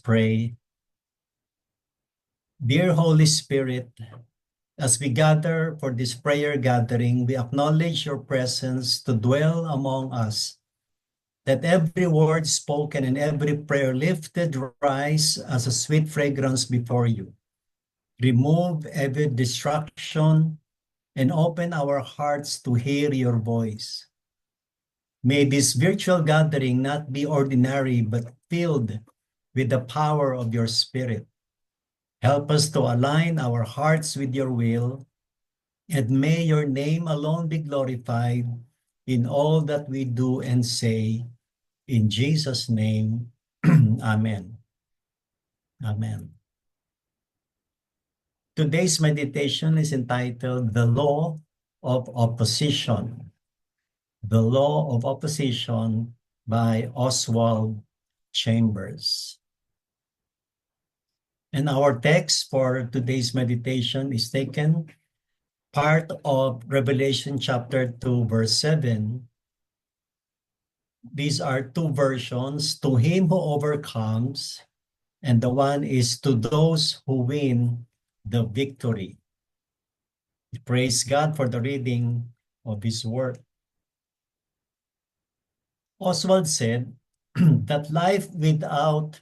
pray. Dear Holy Spirit, as we gather for this prayer gathering, we acknowledge your presence to dwell among us. That every word spoken and every prayer lifted rise as a sweet fragrance before you. Remove every distraction and open our hearts to hear your voice. May this virtual gathering not be ordinary, but filled with the power of your Spirit. Help us to align our hearts with your will, and may your name alone be glorified in all that we do and say. In Jesus' name, Amen. Amen. Today's meditation is entitled The Law of Opposition. The Law of Opposition by Oswald Chambers. And our text for today's meditation is taken part of Revelation chapter 2, verse 7. These are two versions: to him who overcomes, and the one is to those who win the victory. Praise God for the reading of his word. Oswald said that life without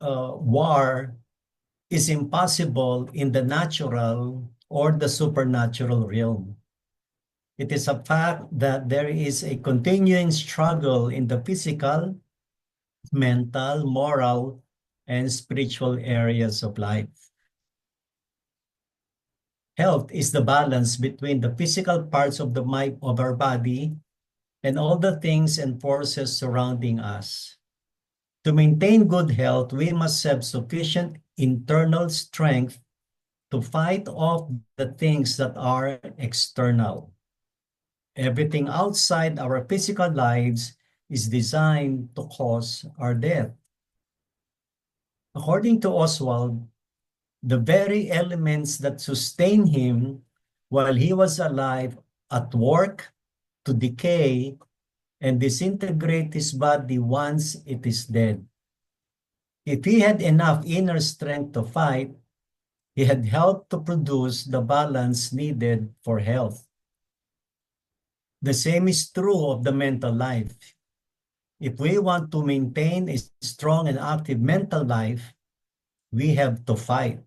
war is impossible in the natural or the supernatural realm. It is a fact that there is a continuing struggle in the physical, mental, moral, and spiritual areas of life. Health is the balance between the physical parts of our body and all the things and forces surrounding us. To maintain good health, we must have sufficient internal strength to fight off the things that are external. Everything outside our physical lives is designed to cause our death. According to Oswald, the very elements that sustained him while he was alive at work to decay and disintegrate his body once it is dead. If he had enough inner strength to fight, he had helped to produce the balance needed for health. The same is true of the mental life. If we want to maintain a strong and active mental life, we have to fight.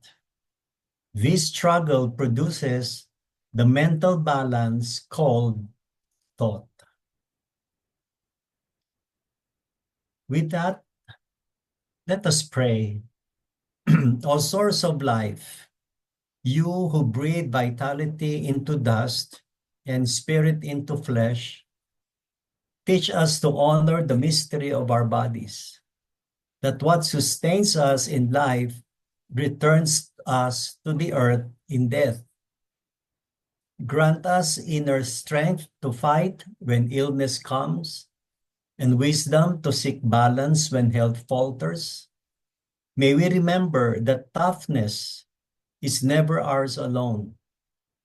This struggle produces the mental balance called thought. With that, let us pray. O source of life, you who breathe vitality into dust and spirit into flesh, teach us to honor the mystery of our bodies, that what sustains us in life returns us to the earth in death. Grant us inner strength to fight when illness comes, and wisdom to seek balance when health falters. May we remember that toughness is never ours alone,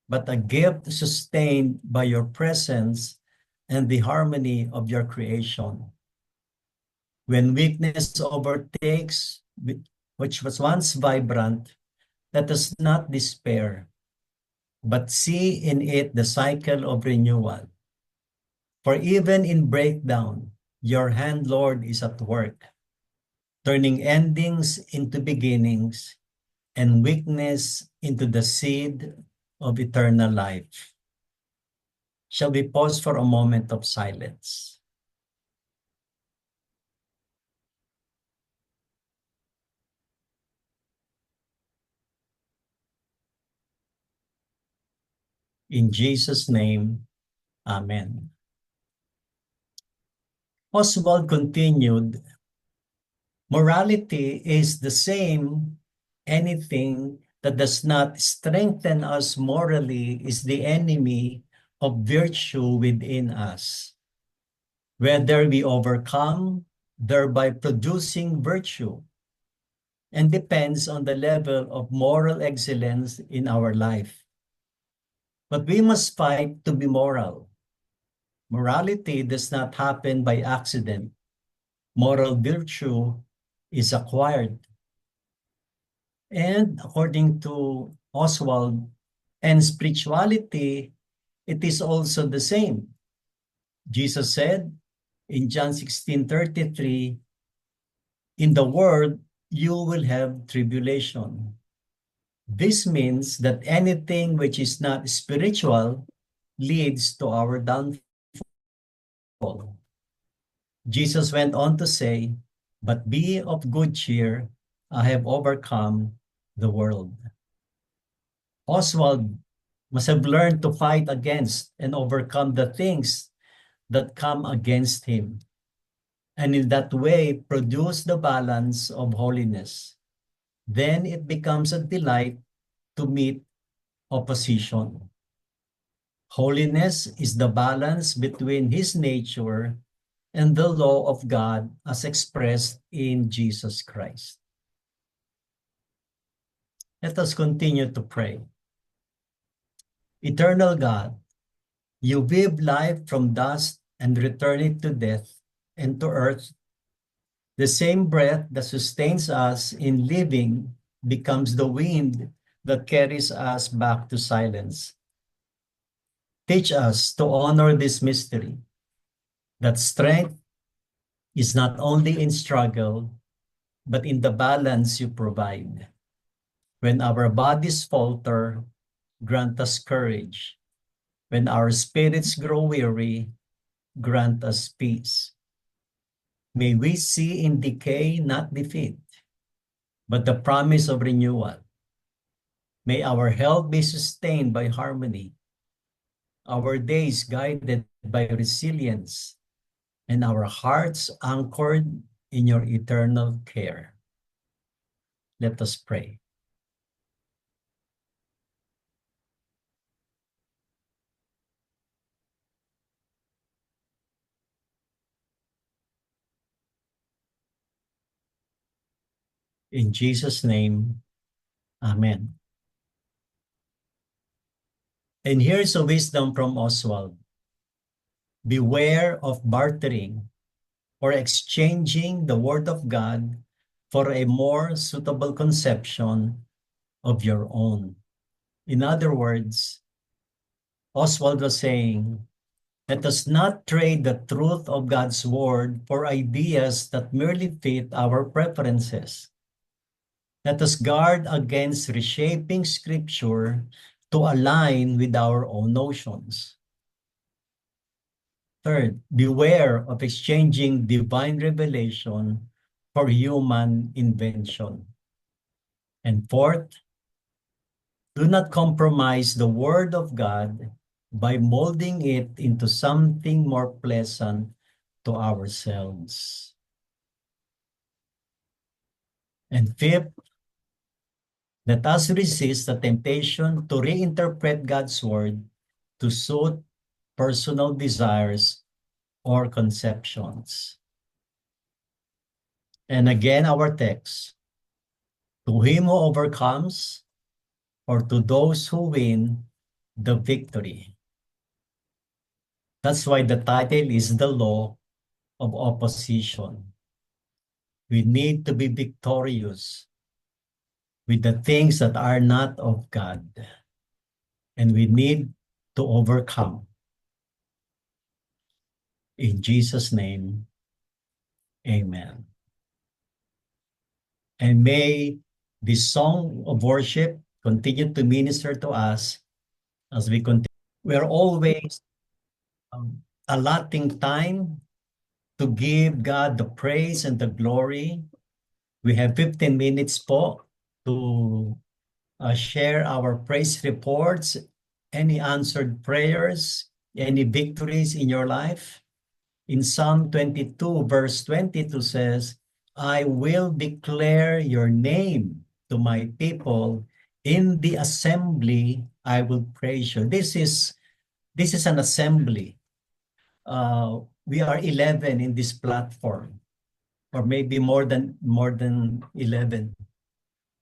but a gift sustained by your presence and the harmony of your creation. When weakness overtakes, which was once vibrant, let us not despair, but see in it the cycle of renewal. For even in breakdown, your hand, Lord, is at work, turning endings into beginnings and weakness into the seed of eternal life. Shall we pause for a moment of silence? In Jesus' name, Amen. Oswald continued, morality is the same. Anything that does not strengthen us morally is the enemy of virtue within us. Whether we overcome, thereby producing virtue, and depends on the level of moral excellence in our life. But we must fight to be moral. Morality does not happen by accident. Moral virtue is acquired. And according to Oswald, and spirituality, it is also the same. Jesus said in John 16:33, in the world you will have tribulation. This means that anything which is not spiritual leads to our downfall. Jesus went on to say, but be of good cheer, I have overcome the world. Oswald must have learned to fight against and overcome the things that come against him, and in that way produce the balance of holiness. Then it becomes a delight to meet opposition. Holiness is the balance between his nature and the law of God as expressed in Jesus Christ. Let us continue to pray. Eternal God, you weave life from dust and return it to death and to earth. The same breath that sustains us in living becomes the wind that carries us back to silence. Teach us to honor this mystery, that strength is not only in struggle, but in the balance you provide. When our bodies falter, grant us courage. When our spirits grow weary, grant us peace. May we see in decay not defeat, but the promise of renewal. May our health be sustained by harmony, our days guided by resilience, and our hearts anchored in your eternal care. Let us pray. In Jesus' name, Amen. And here's a wisdom from Oswald. Beware of bartering or exchanging the word of God for a more suitable conception of your own. In other words, Oswald was saying, let us not trade the truth of God's word for ideas that merely fit our preferences. Let us guard against reshaping scripture to align with our own notions. Third, beware of exchanging divine revelation for human invention. And fourth, do not compromise the word of God by molding it into something more pleasant to ourselves. And fifth, let us resist the temptation to reinterpret God's word to suit personal desires or conceptions. And again, our text, to him who overcomes, or to those who win the victory. That's why the title is The Law of Opposition. We need to be victorious with the things that are not of God. And we need to overcome. In Jesus' name, amen. And may this song of worship continue to minister to us as we continue. We're always allotting time to give God the praise and the glory. We have 15 minutes po to share our praise reports, any answered prayers, any victories in your life. In Psalm 22, verse 22 says, I will declare your name to my people. In the assembly, I will praise you. This is an assembly. We are 11 in this platform, or maybe more than 11.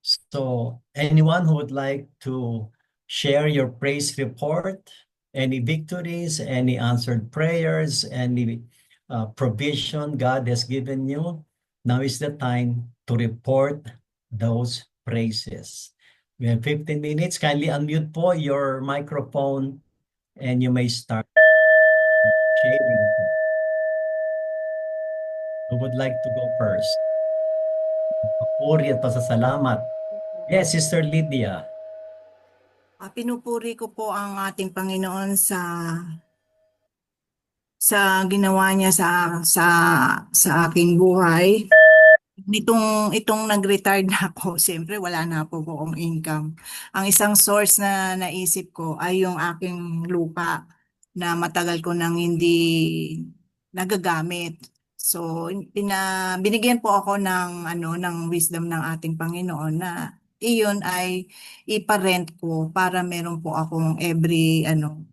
So anyone who would like to share your praise report, any victories, any answered prayers, any provision God has given you, now is the time to report those praises. We have 15 minutes. Kindly unmute po your microphone and you may start sharing. Who would like to go first? Papuri at pasasalamat. Yes, Sister Lydia. Pinupuri ko po ang ating Panginoon sa ginawa niya sa aking buhay. Itong nag-retire na ako, siyempre wala na po akong income. Ang isang source na naisip ko ay yung aking lupa na matagal ko nang hindi nagagamit. So, binigyan po ako ng wisdom ng ating Panginoon na iyon ay ipa-rent ko para meron po akong income.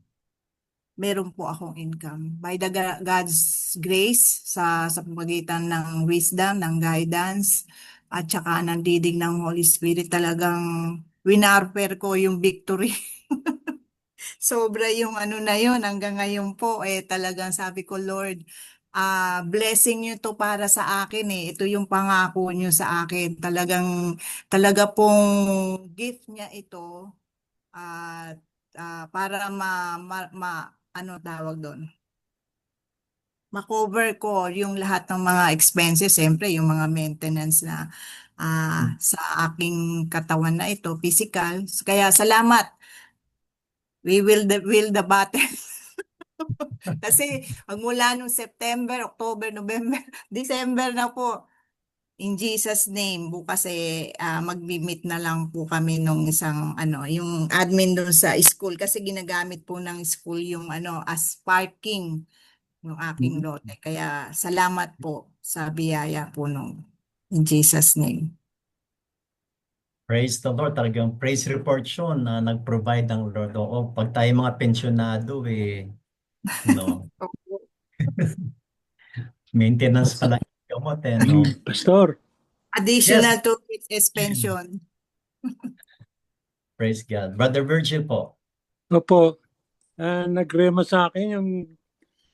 By God's grace, sa pamamagitan ng wisdom, ng guidance, at saka ng leading ng Holy Spirit, talagang winarper ko yung victory. Sobra yung na yun. Hanggang ngayon po, talagang sabi ko, Lord, blessing nyo to para sa akin eh. Ito yung pangako nyo sa akin. Talaga pong gift niya ito at para ano tawag doon? Ma-cover ko yung lahat ng mga expenses, siyempre yung mga maintenance na sa aking katawan na ito, physical. Kaya salamat. We will the battle. Kasi magmula nung September, October, November, December na po. In Jesus name, bukas magmi-meet na lang po kami nung isang yung admin doon sa school kasi ginagamit po ng school yung as parking yung aking lote. Kaya salamat po sa biyaya po nung in Jesus name. Praise the Lord. Talagang praise report yun na nag-provide ng Lord. Oo, pag tayo mga pensyonado no, maintenance pala yung gamot no. Pastor. Additional Yes. to its pension. Praise God. Brother Virgil po. Opo, nagrema sa akin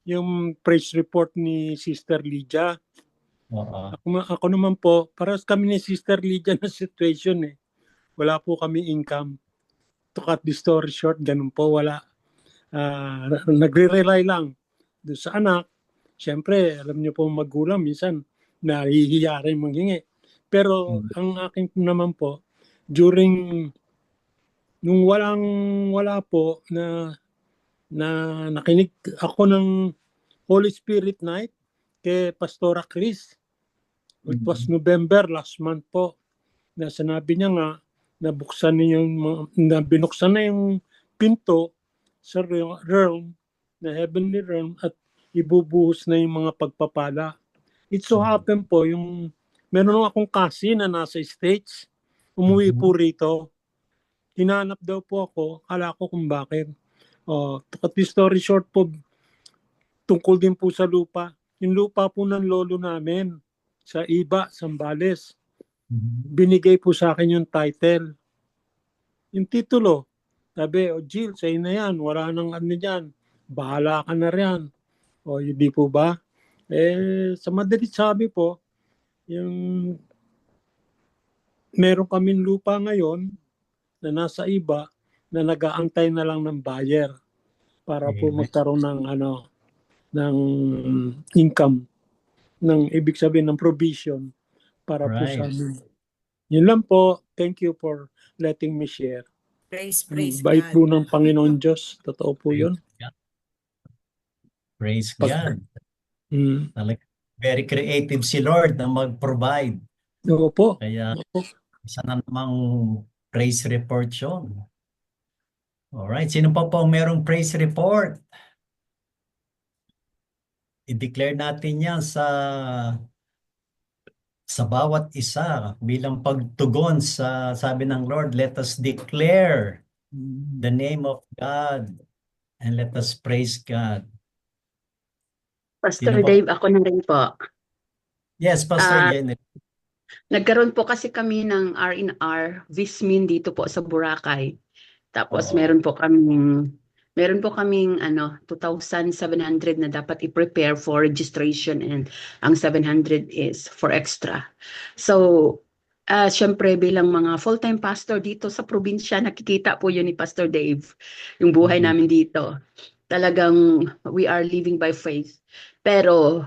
yung praise report ni Sister Lydia. Ako naman po, parehas kami ni Sister Lydia na situation eh. Wala po kami income. To cut the story short, ganun po, wala. Nagre-rely lang doon sa anak. Siyempre, alam niyo po magulang, minsan nahihiya rin manghingi. Pero ang akin naman po, nung wala po na nakinig ako ng Holy Spirit Night kay Pastora Chris. It was November last month po na sinabi niya nga binuksan na yung pinto sa realm, na heavenly realm at ibubuhos na yung mga pagpapala. It so happen po meron akong cousin na nasa States, umuwi po rito. Hinanap daw po ako, kala ko kung bakit. To cut the story short po, tungkol din po sa lupa. Yung lupa po ng lolo namin sa Iba, Zambales. Binigay po sa akin yung title. Yung titulo, sabi, Jill, sa'yo na yan, wala nang dyan. Bahala ka na riyan. Hindi po ba? Sa madalit sabi po, meron kaming lupa ngayon na nasa Iba na nag-aantay na lang ng buyer para po magkaroon ng income, ibig sabihin ng provision para po sa amin. Yun lang po. Thank you for letting me share. Praise Bait God. po ng Panginoon Diyos. Totoo po yun. Praise God. Very creative si Lord na mag-provide. Opo. Kaya isa na namang praise report yun. Alright, sino pa po merong praise report? I-declare natin yan sa bawat isa bilang pagtugon sa sabi ng Lord, let us declare the name of God and let us praise God. Pastor Dave, ako na rin po. Yes, Pastor Jenny. Nagkaroon po kasi kami ng R&R Vismin dito po sa Boracay. Tapos meron po kaming 2,700 na dapat i-prepare for registration and ang 700 is for extra. So Syempre bilang mga full-time pastor dito sa probinsya, nakikita po yun ni Pastor Dave, yung buhay Mhm. namin dito. Talagang we are living by faith. Pero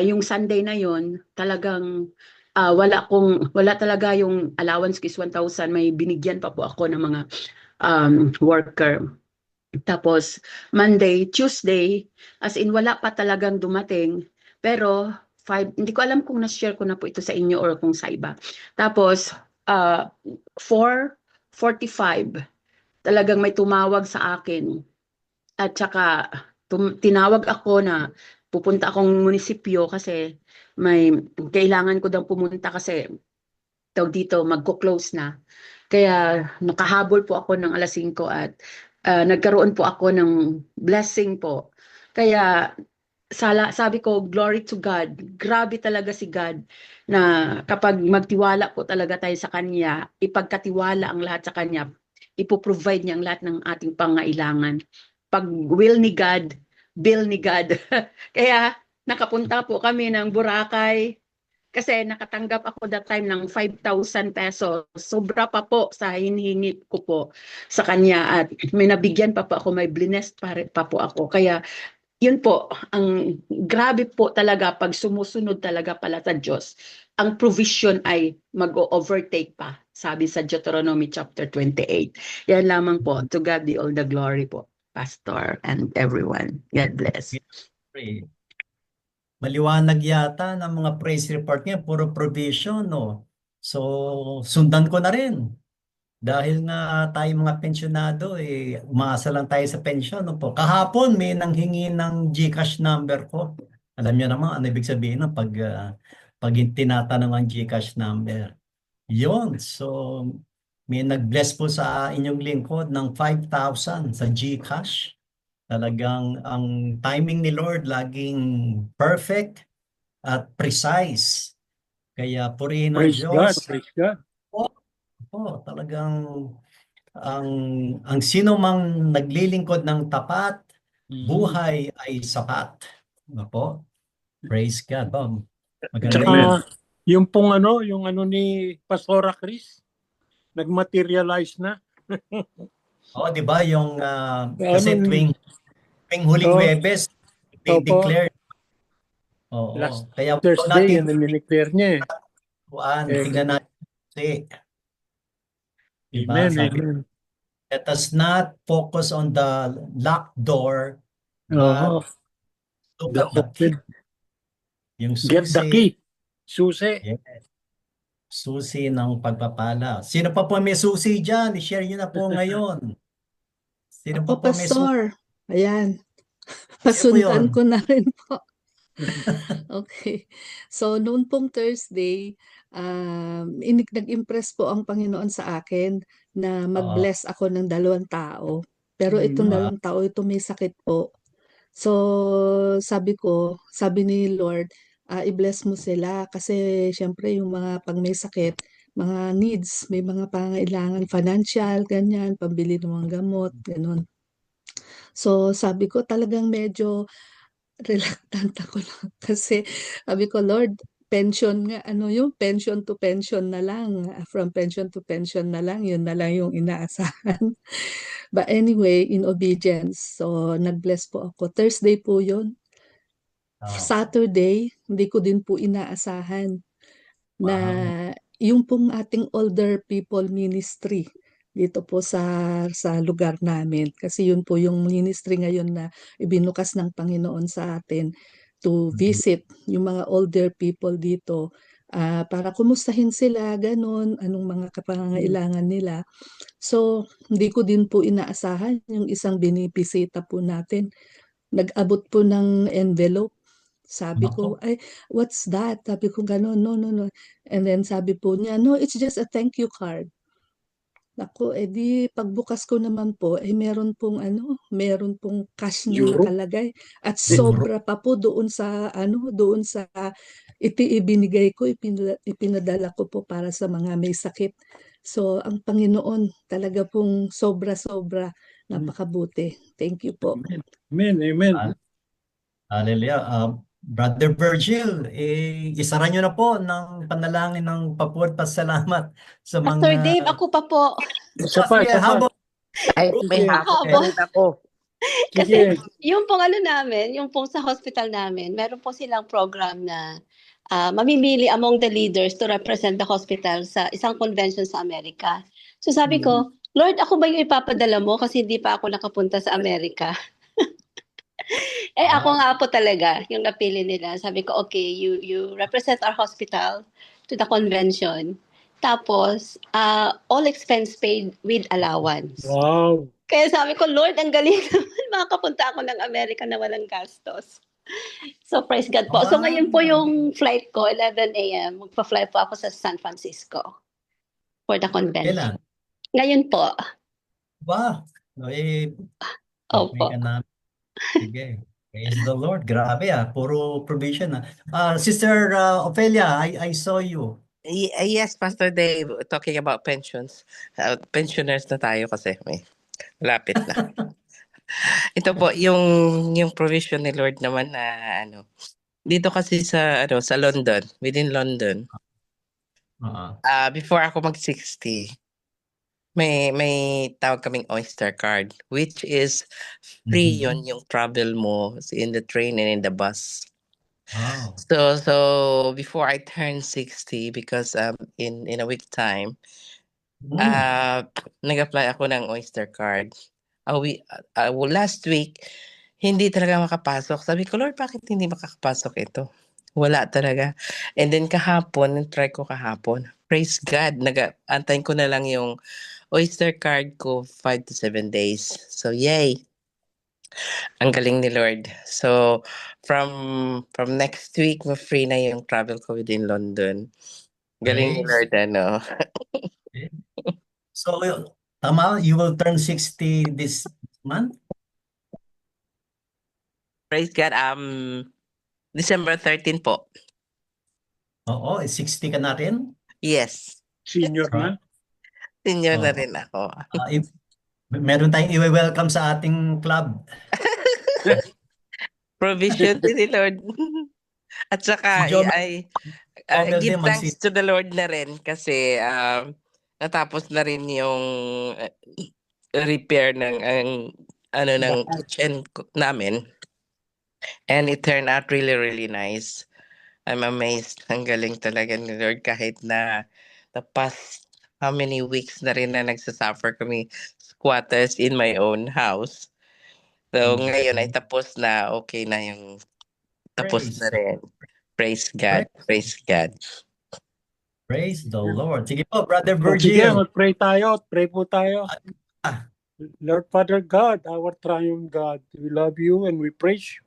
yung Sunday na yun, talagang wala talaga yung allowance is 1,000. May binigyan pa po ako ng mga worker. Tapos Monday, Tuesday, as in wala pa talagang dumating. Pero hindi ko alam kung na-share ko na po ito sa inyo or kung sa iba. Tapos 4:45, talagang may tumawag sa akin. At saka tinawag ako na pupunta akong munisipyo kasi may kailangan ko daw pumunta kasi dito magko-close na. Kaya nakahabol po ako ng alas 5 at nagkaroon po ako ng blessing po. Kaya sabi ko, glory to God. Grabe talaga si God na kapag magtiwala po talaga tayo sa Kanya, ipagkatiwala ang lahat sa Kanya, ipoprovide niya ang lahat ng ating pangailangan. Pag will ni God, bill ni God. Kaya nakapunta po kami ng Boracay, kasi nakatanggap ako that time ng 5,000 pesos. Sobra pa po sa hinihingi ko po sa kanya at may nabigyan pa po ako, may blessed pa po ako. Kaya yun po, ang grabe po talaga pag sumusunod talaga pala sa Diyos. Ang provision ay mag-overtake pa, sabi sa Deuteronomy chapter 28. Yan lamang po. To God be all the glory po, Pastor and everyone. God bless. Pray. Maliwanag yata ng mga praise report niya, puro provision, no? So, sundan ko na rin. Dahil nga tayo mga pensyonado, umaasa lang tayo sa pensyon, no po. Kahapon, may nanghingi ng GCash number ko. Alam niyo naman, ano ibig sabihin no? Pag tinatanong ang GCash number. Yun, so may nag-bless po sa inyong lingkod ng 5,000 sa GCash. Talagang ang timing ni Lord laging perfect at precise. Kaya purihin ang Praise God, Diyos. praise God. Talagang ang sino mang naglilingkod ng tapat, buhay ay sapat. Ano po? Praise God. Maganda Tsaka yun. yung ano ni Pastora Chris, nag-materialize na. Di ba yung kasi Ano, tuwing huling oh, Huwebes, they opo, declare. last Kaya wag Thursday, natin yan ang dineclare niya eh. tingnan natin kasi, diba? Amen, Sabi, amen. let us not focus on the locked door, but Oo, look the at the key, open. yung Get the susi, key. Susi. susi ng pagpapala. Sino pa po may susi dyan? I-share nyo na po ngayon. Sino pa Ako, po may susi? Pastor. Ayan, Sino po yun? pasundan ko na rin po. Okay. So, noon pong Thursday, nag-impress po ang Panginoon sa akin na Oo. mag-bless ako ng 2 tao. Pero itong Mm. 2 tao, ito may sakit po. So, sabi ni Lord, i-bless mo sila kasi syempre yung mga pag may sakit, mga needs, may mga pangailangan financial, ganyan, pambili ng mga gamot, ganun. So, sabi ko talagang medyo reluctant ako lang kasi sabi ko, Lord, pension nga, ano yung pension to pension na lang, from pension to pension na lang, yun na lang yung inaasahan. But anyway, in obedience, so nag-bless po ako. Thursday po yun. Saturday, hindi ko din po inaasahan na Wow. yung pong ating older people ministry dito po sa lugar namin. Kasi yun po yung ministry ngayon na ibinukas ng Panginoon sa atin to visit yung mga older people dito para kumustahin sila, ganun, anong mga kapangangailangan nila. So, hindi ko din po inaasahan yung isang binibisita po natin. Nag-abot po ng envelope. Sabi ko, Nako. ay, what's that? Sabi ko, gano'n, no, no, no. And then sabi po niya, no, it's just a thank you card. Naku, edi pagbukas ko naman po, meron pong cash na Euro. nakalagay at Euro. sobra pa po doon sa ibinigay ko, ipinadala ko po para sa mga may sakit. So, ang Panginoon talaga pong sobra-sobra napakabuti. Thank you po. Amen, amen. Hallelujah. Brother Virgil, isara nyo na po ng panalangin ng papuri pasalamat sa Pastor mga... Dave, ako pa po. Isa pa, isa pa. Habang Ay, may Sige, habol Ako. pa rin ako. Kasi sige. yung pong ano namin, yung pong sa hospital namin, meron po silang program na mamimili among the leaders to represent the hospital sa isang convention sa Amerika. So sabi ko, Lord, ako ba yung ipapadala mo kasi hindi pa ako nakapunta sa Amerika? Ako nga po talaga yung napili nila. Sabi ko, okay, you represent our hospital to the convention. Tapos, all expense paid with allowance. Wow. Kaya sabi ko, Lord, ang galing naman. Makapunta ako ng Amerika na walang gastos. So, praise God po. So, Wow. ngayon po yung flight ko, 11 a.m. Magpa-fly po ako sa San Francisco for the convention. kailan? Ngayon po. Wow. Opo. May ka namin. Sige. Praise the Lord. Grabe puro provision Sister Ophelia, I saw you. Yes, Pastor Dave, talking about pensions. Pensioners na tayo kasi may lapit na. Ito po yung provision ni Lord naman na ano. Dito kasi sa sa London, within London. Before ako mag-60, may tawag kaming Oyster card, which is free yon yung travel mo in the train and in the bus. Wow. So before I turned 60, because in a week time, nag-apply ako ng Oyster card. Last week, hindi talaga makapasok. Sabi ko, Lord, bakit hindi makakapasok ito? Wala talaga. And then kahapon, try ko kahapon. Praise God, antayin ko na lang yung Oyster card ko 5 to 7 days. So yay. Ang galing ni Lord. So from next week, free na yung travel ko within London. Galing ni Praise. Lord, ano. So, tama, you will turn 60 this month? Praise God. December 13 po. Oo, 60 ka na rin? Yes. Senior na. Senior na Oo. rin ako. Meron tayong i-welcome sa ating club. Provision din ni Lord. At saka Medyo give thanks to the Lord na rin kasi natapos na rin yung repair ng kitchen namin. And it turned out really, really nice. I'm amazed. Ang galing talaga ni Lord kahit na the past how many weeks na rin na nagsasuffer kami squatters in my own house. So ngayon ay tapos na, okay na yung tapos Praise na rin. Praise God. Praise God. Praise the Lord. Sige po, Brother Sige, Virgil. mag-pray tayo. Pray po tayo. Ah. Lord Father God, our triune God, we love you and we praise you.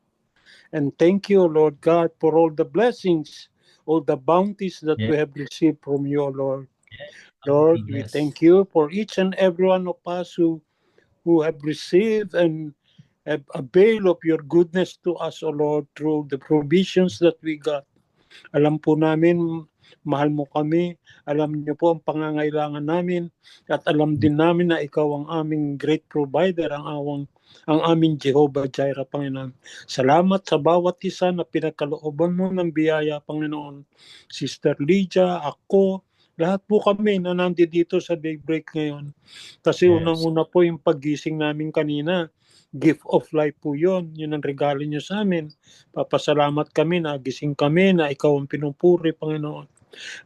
And thank you, Lord God, for all the blessings, all the bounties that we have received from you, Lord. Lord, we thank you for each and every one of us who have received and have availed of your goodness to us, O Lord, through the provisions that we got. Alam po namin, mahal mo kami. Alam niyo po ang pangangailangan namin. At alam din namin na ikaw ang aming great provider, ang aming Jehovah Jireh, Panginoon. Salamat sa bawat isa na pinagkalooban mo ng biyaya, Panginoon. Sister Lydia, ako, lahat po kami na nandito sa daybreak ngayon. Kasi unang-una po yung paggising namin kanina. Gift of life po yun. Yun ang regalo niyo sa amin. Papasalamat kami na gising kami na ikaw ang pinupuri, Panginoon.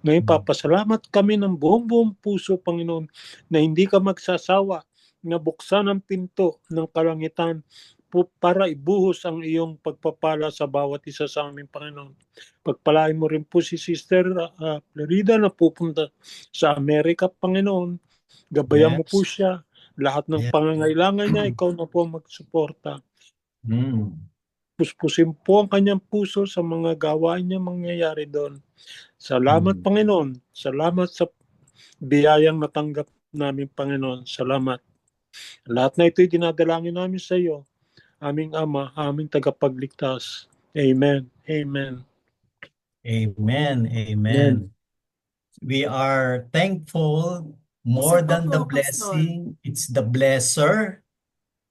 Ngayon, papasalamat kami ng buong puso, Panginoon, na hindi ka magsasawa na buksan ang pinto ng kalangitan para ibuhos ang iyong pagpapala sa bawat isa sa amin, Panginoon. Pagpalain mo rin po si Sister Florida na pupunta sa Amerika, Panginoon. Gabayan mo po siya. Lahat ng pangangailangan niya, ikaw na po magsuporta. Puspusin po ang kanyang puso sa mga gawain niya mangyayari doon. Salamat, Panginoon. Salamat sa biyayang natanggap namin, Panginoon. Salamat. Lahat na ito'y dinadalangin namin sa iyo, aming Ama, aming tagapagligtas. Amen. Amen. Amen. Amen. We are thankful more than the blessing. It's the blesser.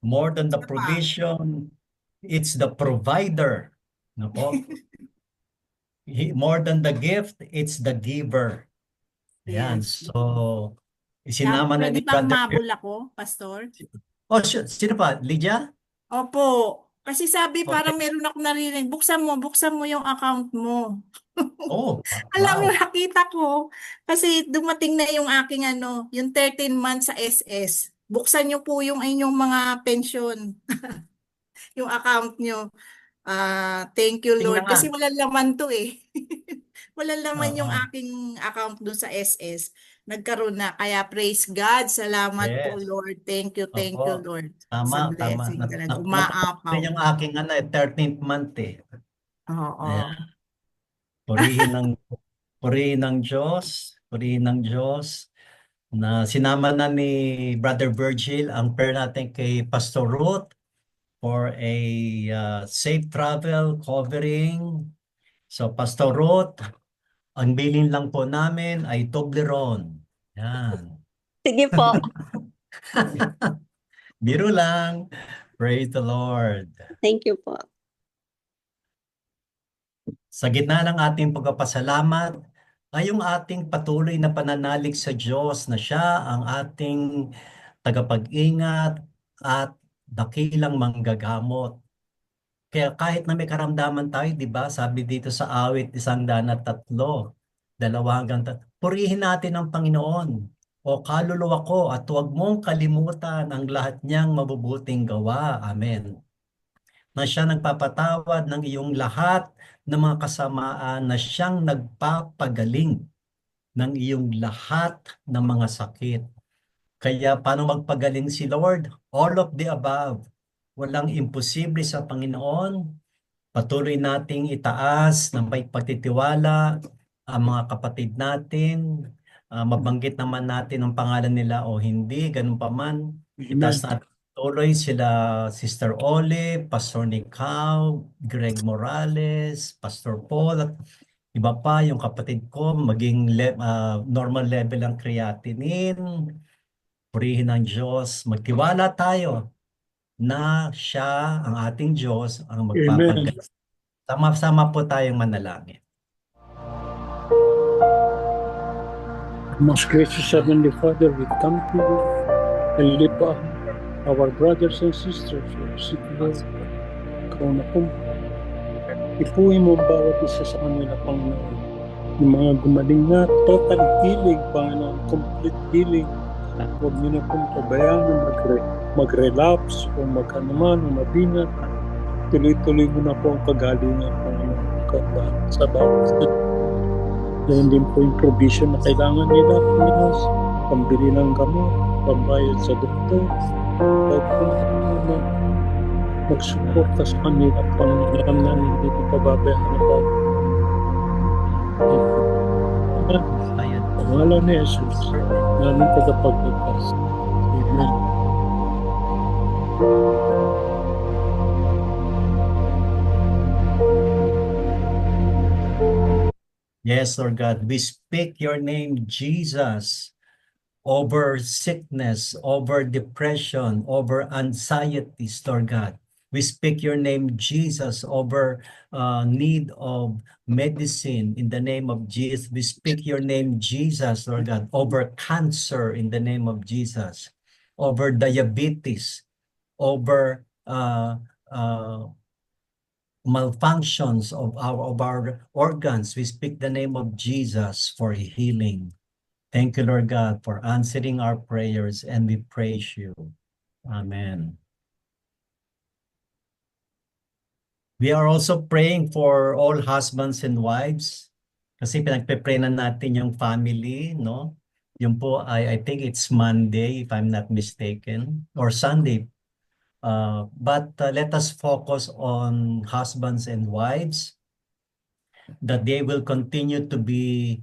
More than the provision. It's the provider. Nako. More than the gift, it's the giver. Yan. Yes. So, isinama na Pwede ni bang Brother. mabul ako, Pastor? Oh, sino pa? Lydia? Opo. Kasi sabi parang Okay. meron ako narinig. Buksan mo yung account mo. Oh, Alam mo, wow. nakita ko. Kasi dumating na yung aking yung 13 months sa SS. Buksan niyo po yung inyong mga pension, yung account niyo. Thank you, Tingnan Lord. nga. Kasi walang laman to eh. Walang laman yung Oo. aking account dun sa SS. Nagkaroon na. Kaya praise God. Salamat po, Yes. Lord. Thank you, Opo. Lord. Sa Tama, tama. blessing talaga. Natapos Umaapaw. din yung aking 13th month eh. Oo. Ayan. Purihin ng purihin ng Diyos, purihin ng Diyos na sinama na ni Brother Virgil ang prayer natin kay Pastor Ruth for a safe travel covering. So Pastor Ruth, ang bilin lang po namin ay Toblerone. Yan. Sige po. Biro lang. Praise the Lord. Thank you po. Sa gitna ng ating pagpapasalamat ay yung ating patuloy na pananalig sa Diyos na siya ang ating tagapag-ingat at dakilang manggagamot. Kaya kahit na may karamdaman tayo, di ba? Sabi dito sa awit 103, 2 hanggang 3, purihin natin ang Panginoon. O kaluluwa ko at huwag mong kalimutan ang lahat niyang mabubuting gawa. Amen. Na siya nagpapatawad ng iyong lahat ng mga kasamaan, na siyang nagpapagaling ng iyong lahat ng mga sakit. Kaya paano magpagaling si Lord? All of the above. Walang imposible sa Panginoon. Patuloy nating itaas ng may pagtitiwala ang mga kapatid natin. Mabanggit naman natin ang pangalan nila o hindi, ganun pa man. Itaas natin tuloy sila Sister Olive, Pastor Nicao, Greg Morales, Pastor Paul, at iba pa yung kapatid ko, maging normal level ang creatinine. Purihin ng Diyos. Magtiwala tayo na siya, ang ating Diyos, ang magpapagaling. Sama-sama po tayong manalangin. Most gracious Heavenly Father, we come to you and lift up our brothers and sisters who are sick, Lord. Ikaw na po. Ipuin mo ang bawat isa sa kanila, Panginoon. Yung mga gumaling na, total healing, Panginoon, complete healing. Huwag niyo na pong pabayaan na mag-relapse o mag-anuman o mabinat. Tuloy-tuloy mo na po ang kagalingan, Panginoon, sa bawat isa. Yan din po yung provision na kailangan nila, Panginoon, pambili ng gamot, pambayad sa doktor, o magsuporta sa kanila, Panginoon, na hindi ko pababayaan na ba. Ayan. Pangalan ni Jesus, namin tagapagligtas. Amen. Yes, Lord God, we speak your name, Jesus, over sickness, over depression, over anxieties, Lord God. We speak your name, Jesus, over need of medicine in the name of Jesus. We speak your name, Jesus, Lord God, over cancer in the name of Jesus, over diabetes, over malfunctions of our organs. We speak the name of Jesus for healing. Thank you, Lord God, for answering our prayers, and we praise you. Amen. We are also praying for all husbands and wives kasi pinagpe-pray na natin yung family, no? Yung po, I think it's Monday, if I'm not mistaken, or Sunday. But let us focus on husbands and wives, that they will continue to be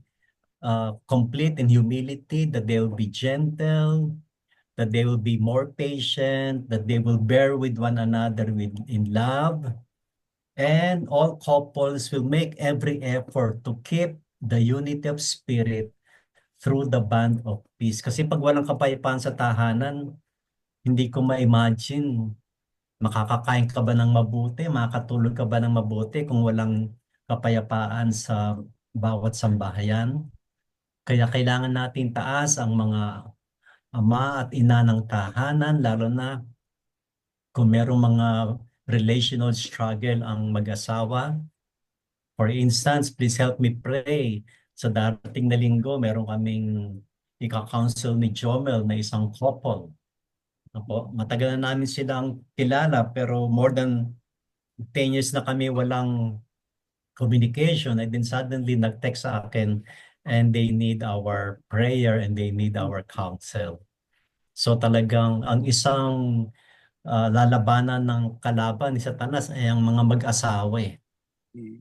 complete in humility, that they will be gentle, that they will be more patient, that they will bear with one another in love. And all couples will make every effort to keep the unity of spirit through the bond of peace. Kasi pag walang kapayapaan sa tahanan, hindi ko ma-imagine Makakakain ka ba ng mabuti? Makakatulog ka ba ng mabuti kung walang kapayapaan sa bawat sambahayan? Kaya kailangan natin taas ang mga ama at ina ng tahanan, lalo na kung merong mga relational struggle ang mag-asawa. For instance, please help me pray. Sa darating na linggo, meron kaming ika-counsel ni Jomel na isang couple. Opo, matagal na namin silang kilala pero more than 10 years na kami walang communication, and then suddenly nag-text sa akin and they need our prayer and they need our counsel. So talagang ang isang lalabanan ng kalaban ni Satanas ay ang mga mag-asawa eh.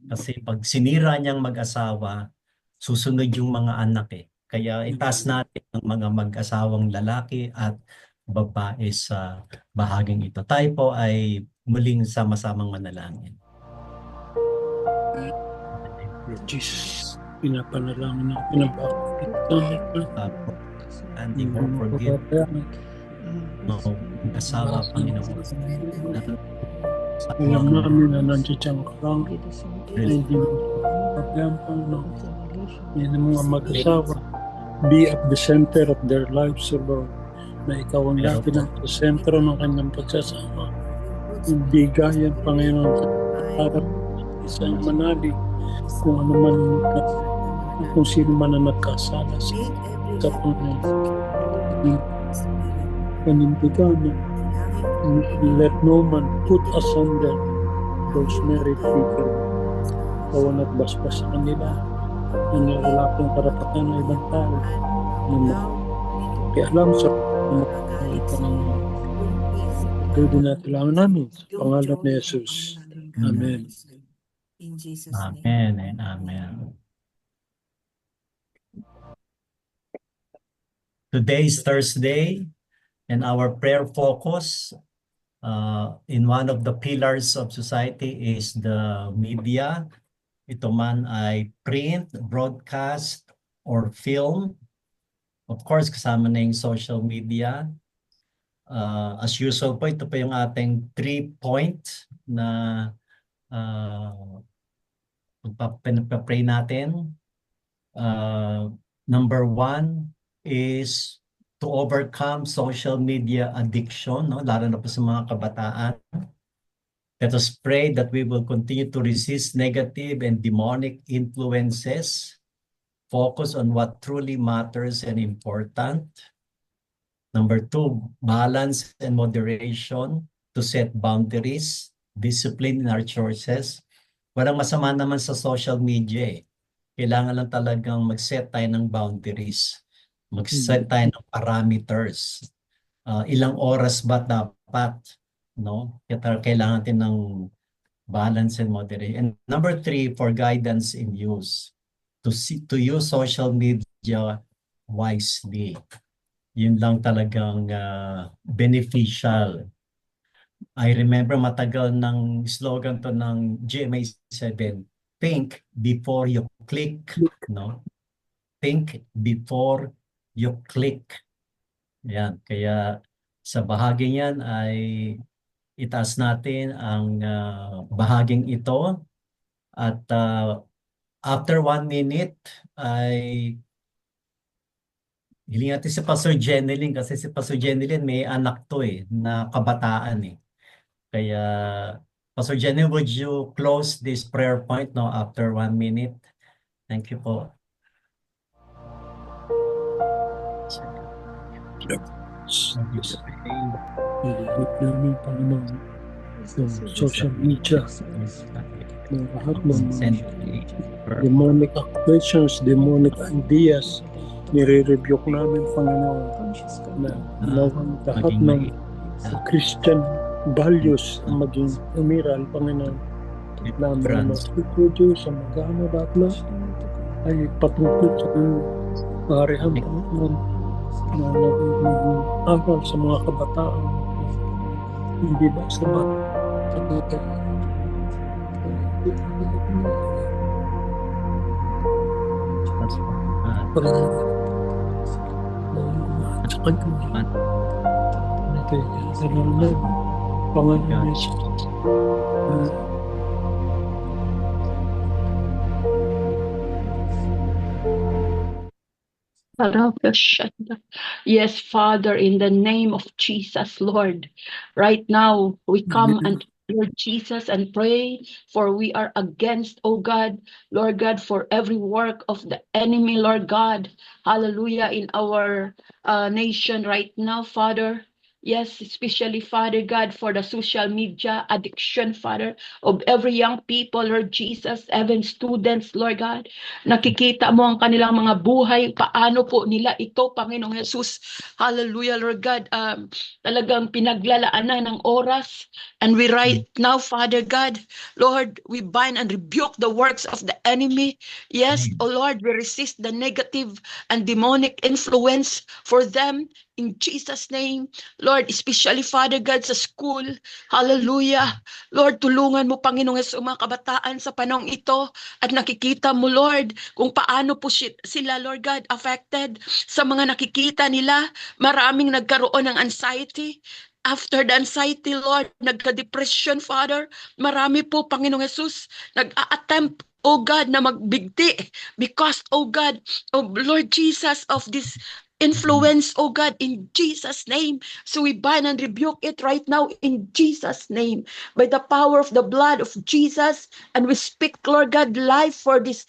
Kasi pag sinira niyang mag-asawa, susunod yung mga anak eh. Kaya itaas natin ang mga mag-asawang lalaki at babae sa bahaging ito. Tayo po ay muling sama-samang manalangin. Jesus, pinapanalangin natin ang bakit And you won't forgive no mag-asawa, Panginoon. Alam namin na nandiyan ka lang, na hindi mo problema, Panginoon. Yan ang mga mag-asawa. Be at the center of their lives, O Lord, na ikaw ang lagi ng sentro ng kanyang pagsasama. Ibigayan, Panginoon, para isang manali kung ano man, kung sino man na nagkasala sa Panginoon. Panindigan, let no man put asunder those married people. Kawan at basbas sa kanila na wala pong karapatan ng ibang tao na makialam sa Panginoon. Pwede natin lang namin sa pangalan ni Jesus. Amen. In Jesus' name. Amen and amen. Today is Thursday, and our prayer focus in one of the pillars of society is the media. Ito man ay print, broadcast, or film. Of course, kasama na yung social media. As usual po, ito po yung ating 3-point na pagpapray natin. Number 1 is to overcome social media addiction, no? Lalo na po sa mga kabataan. Let us pray that we will continue to resist negative and demonic influences, focus on what truly matters and important. Number 2, balance and moderation to set boundaries, discipline in our choices. Walang masama naman sa social media eh. Kailangan lang talagang mag-set tayo ng boundaries. Mag-set tayo ng parameters. Ilang oras ba dapat, no? Kailangan natin ng balance and moderation. And number 3, for guidance in use. To use social media wisely. Yun lang talagang beneficial. I remember matagal ng slogan to ng GMA7, think before you click, no? Think before you click. Yan, kaya sa bahaging yan ay itaas natin ang bahaging ito at after 1 minute ay hiling natin si Pastor Jeneline kasi si Pastor Jeneline may anak to eh na kabataan eh. Kaya Pastor Jeneline, would you close this prayer point no after 1 minute? Thank you po. Namin, Panginoon, yung social media, ng lahat ng demonic accusations, demonic ideas, nire-rebuke namin, Panginoon, na lahat ng Christian values maging umiral, Panginoon, na mag-studio sa mag-ano lahat na ay patungkol sa kaharihan, Panginoon, na nag-aral sa mga kabataan, hindi ba sa bata sa bata. Pangalan ni Jesus. Yes, Father, in the name of Jesus, Lord, right now we come and Lord Jesus and pray for we are against, oh God, Lord God, for every work of the enemy, Lord God, hallelujah, in our nation right now, Father. Yes, especially, Father God, for the social media addiction, Father, of every young people, Lord Jesus, even students, Lord God. Nakikita mo ang kanilang mga buhay, paano po nila ito, Panginoong Jesus. Hallelujah, Lord God. Talagang pinaglalaanan ng oras. And we right now, Father God, Lord, we bind and rebuke the works of the enemy. Yes, oh Lord, we resist the negative and demonic influence for them. In Jesus' name, Lord, especially, Father God, sa school. Hallelujah. Lord, tulungan mo, Panginoong Yesus, mga kabataan sa panahon ito at nakikita mo, Lord, kung paano po sila, Lord God, affected sa mga nakikita nila. Maraming nagkaroon ng anxiety. After the anxiety, Lord, nagka-depression, Father. Marami po, Panginoong Yesus, nag-a-attempt, oh God, na magbigti because, oh God, oh Lord Jesus, of this influence, oh God, in Jesus' name. So we bind and rebuke it right now in Jesus' name by the power of the blood of Jesus, and we speak, Lord God, life for this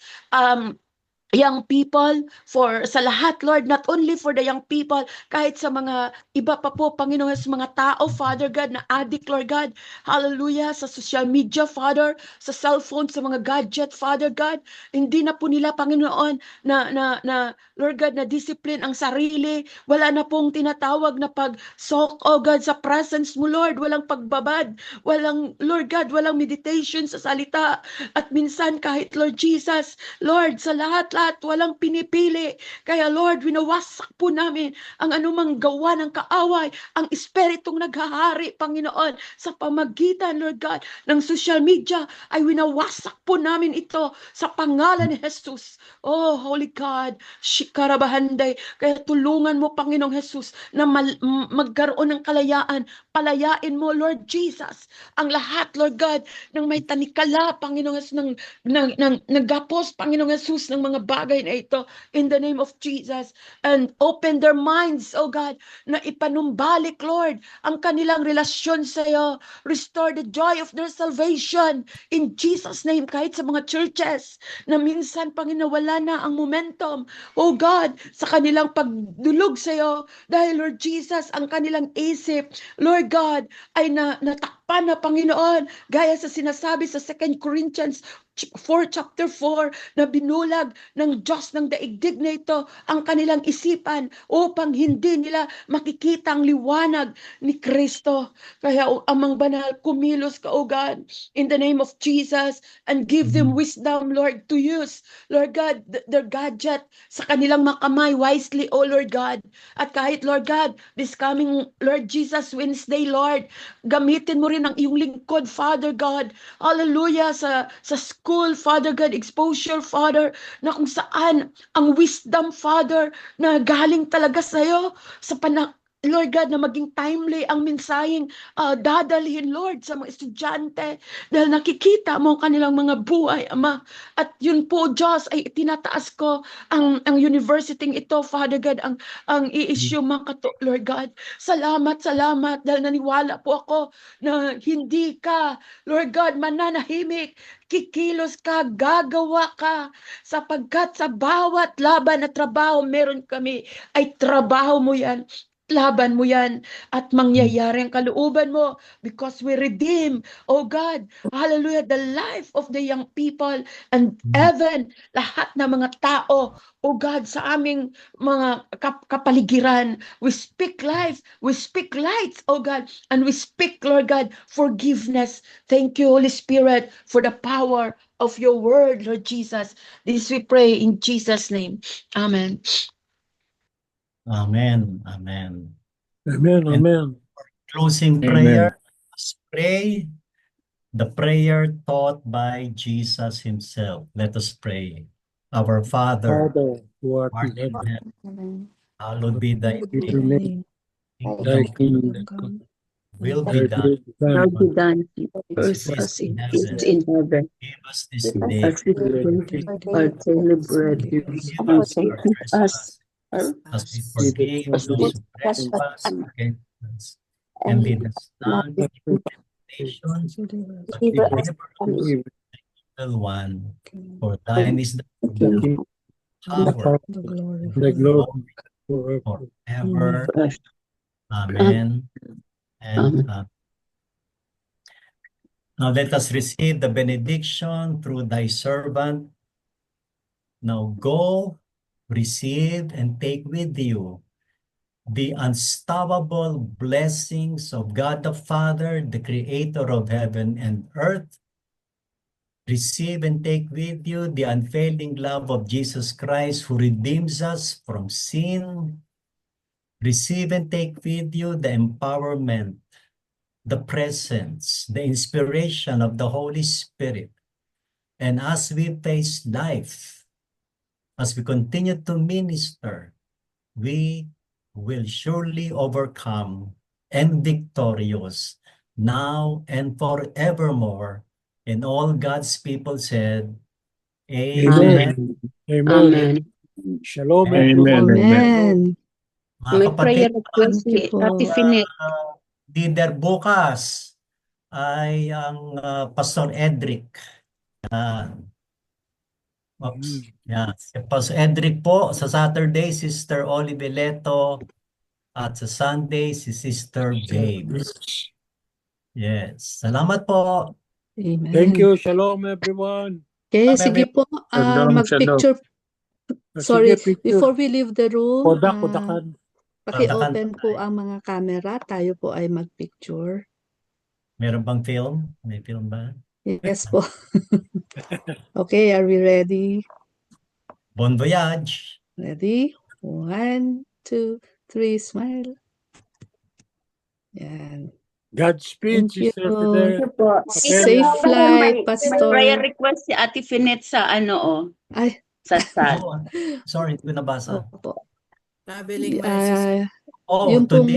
young people, for sa lahat, Lord, not only for the young people, kahit sa mga iba pa po, Panginoon, sa mga tao, Father God, na addict, Lord God, hallelujah, sa social media, Father, sa cellphone, sa mga gadget, Father God, hindi na po nila, Panginoon, na Lord God, na discipline ang sarili, wala na pong tinatawag na pag-soak, oh God, sa presence mo, Lord, walang pagbabad, walang, Lord God, walang meditation sa salita, at minsan kahit, Lord Jesus, Lord, sa lahat, walang pinipili. Kaya Lord, winawasak po namin ang anumang gawa ng kaaway, ang espiritong naghahari, Panginoon, sa pamagitan, Lord God, ng social media, ay winawasak po namin ito sa pangalan ni Jesus. Oh, Holy God, Shikarabahanday, kaya tulungan mo, Panginoong Jesus, na magkaroon ng kalayaan. Palayain mo, Lord Jesus, ang lahat, Lord God, ng may tanikala, Panginoong Jesus, naggapos, Panginoong Jesus, ng mga bagay na ito, in the name of Jesus, and open their minds, oh God, na ipanumbalik, Lord, ang kanilang relasyon sa iyo. Restore the joy of their salvation, in Jesus' name, kahit sa mga churches, na minsan, Panginoon, wala na ang momentum, oh God, sa kanilang pagdulog sa iyo, dahil, Lord Jesus, ang kanilang isip, Lord God, ay natakpan na, Panginoon, gaya sa sinasabi sa 2 Corinthians 4, chapter 4, na binulag ng Diyos ng daigdig na ito ang kanilang isipan upang hindi nila makikita ang liwanag ni Kristo. Kaya Amang Banal, kumilos ka, O God, in the name of Jesus, and give them wisdom, Lord, to use, Lord God, their gadget sa kanilang makamay wisely, O Lord God. At kahit, Lord God, this coming, Lord Jesus, Wednesday, Lord, gamitin mo rin ang iyong lingkod, Father God, hallelujah, sa school, Father God, exposure, Father, na kung saan ang wisdom, Father, na galing talaga sa'yo, sa Lord God, na maging timely ang mensaheng dadalhin, Lord, sa mga estudyante, dahil nakikita mo ang kanilang mga buhay, Ama. At yun po, Diyos, ay tinataas ko ang university ito, Father God, ang i-issue mga Lord God. Salamat, dahil naniwala po ako na hindi ka, Lord God, mananahimik, kikilos ka, gagawa ka, sapagkat sa bawat laban at trabaho meron kami, ay trabaho mo yan, laban mo yan, at mangyayari ang kalooban mo, because we redeem, oh God, hallelujah, the life of the young people, and even lahat ng mga tao, oh God, sa aming mga kapaligiran. We speak life, we speak light, oh God, and we speak, Lord God, forgiveness. Thank you, Holy Spirit, for the power of your word, Lord Jesus. This we pray in Jesus' name. Amen. Amen. Amen. Amen. And Amen. closing prayer, let's pray the prayer taught by Jesus himself. Let us pray. Our Father, Father, who art art in in heaven, heaven, hallowed be thy be name. thy name, Kingdom thy come. kingdom come. will be done Shall be done as first it is as in it is heaven. in heaven. Give us this day As it is our daily bread, and and forgive us our forgive us trespasses, our as we forgive as those we who trespass against us. And lead us not into temptation, but deliver us from the evil one. For thine is the kingdom, power, The and glory glory forever. forever. us. Amen. And now let us receive the benediction through thy servant. Now go, receive, and take with you the unstoppable blessings of God the Father, the creator of heaven and earth. Receive and take with you the unfailing love of Jesus Christ, who redeems us from sin. Receive and take with you the empowerment, the presence, the inspiration of the Holy Spirit. And as we face life, as we continue to minister, we will surely overcome and victorious now and forevermore. And all God's people said, Amen. Amen. Amen. Shalom, Amen. everyone. Amen. Mga May kapatid, prayer request Thank you si po. Ate Finet. leader bukas ay ang Pastor Edric. Yeah. Si Pastor Edric po, sa Saturday, Sister Olive Leto, at sa Sunday, si Sister Babes. Yes. Salamat po. Amen. Thank you. Shalom, everyone. Okay, Shalom, sige po. Mag-picture. Sorry, Sige, picture. before we leave the room, Kodakan. paki-open po ang mga camera. Tayo po ay mag-picture. Meron bang film? May film ba? Yes po. Okay, are we ready? Bon voyage. Ready? 1, 2, 3, smile. Yan. Godspeed, Thank you. Sister Fidel. Safe flight, May Pastor. prayer request si Ate Finet sa Ay, sa chat. Oh, sorry, hindi ko nabasa. opo. Traveling mercies. Oh, Yung pong today